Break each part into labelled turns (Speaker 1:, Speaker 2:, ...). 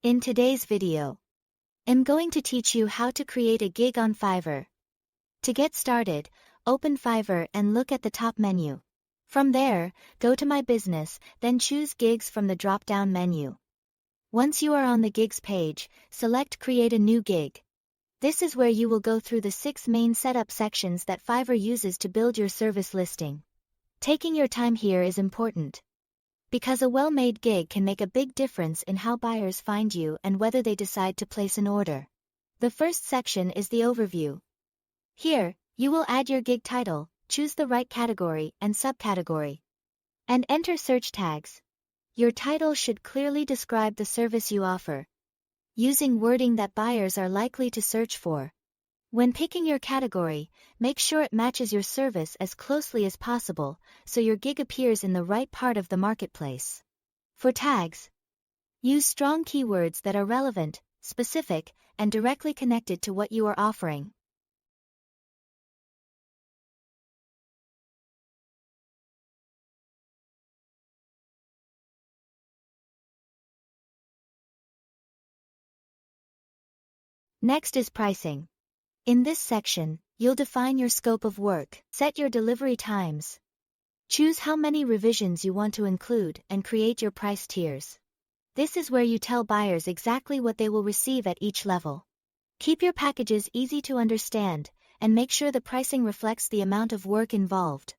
Speaker 1: In today's video, I'm going to teach you how to create a gig on Fiverr. To get started, open Fiverr and look at the top menu. From there, go to My Business, then choose Gigs from the drop-down menu. Once you are on the Gigs page, select Create a new gig. This is where you will go through the 6 main setup sections that Fiverr uses to build your service listing. Taking your time here is important, because a well-made gig can make a big difference in how buyers find you and whether they decide to place an order. The first section is the overview. Here, you will add your gig title, choose the right category and subcategory, and enter search tags. Your title should clearly describe the service you offer, using wording that buyers are likely to search for. When picking your category, make sure it matches your service as closely as possible, so your gig appears in the right part of the marketplace. For tags, use strong keywords that are relevant, specific, and directly connected to what you are offering. Next is pricing. In this section, you'll define your scope of work, set your delivery times, choose how many revisions you want to include, and create your price tiers. This is where you tell buyers exactly what they will receive at each level. Keep your packages easy to understand, and make sure the pricing reflects the amount of work involved.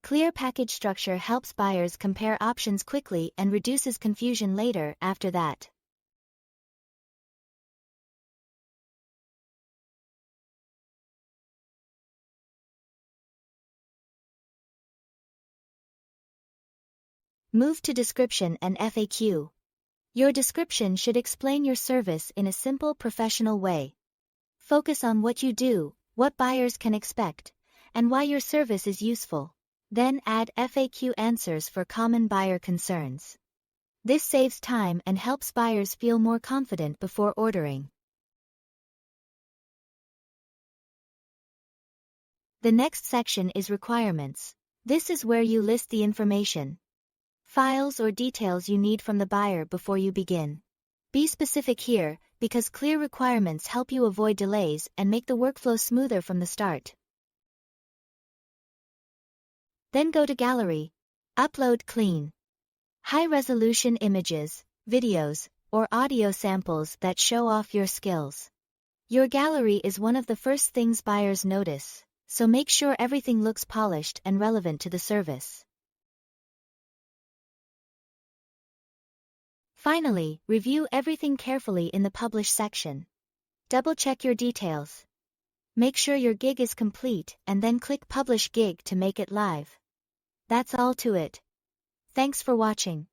Speaker 1: Clear package structure helps buyers compare options quickly and reduces confusion later after that. Move to description and FAQ. Your description should explain your service in a simple, professional way. Focus on what you do, what buyers can expect, and why your service is useful. Then add FAQ answers for common buyer concerns. This saves time and helps buyers feel more confident before ordering. The next section is requirements. This is where you list the information, files or details you need from the buyer before you begin. Be specific here, because clear requirements help you avoid delays and make the workflow smoother from the start. Then go to Gallery. Upload clean, high-resolution images, videos, or audio samples that show off your skills. Your gallery is one of the first things buyers notice, so make sure everything looks polished and relevant to the service. Finally, review everything carefully in the Publish section. Double-check your details. Make sure your gig is complete and then click Publish Gig to make it live. That's all to it. Thanks for watching.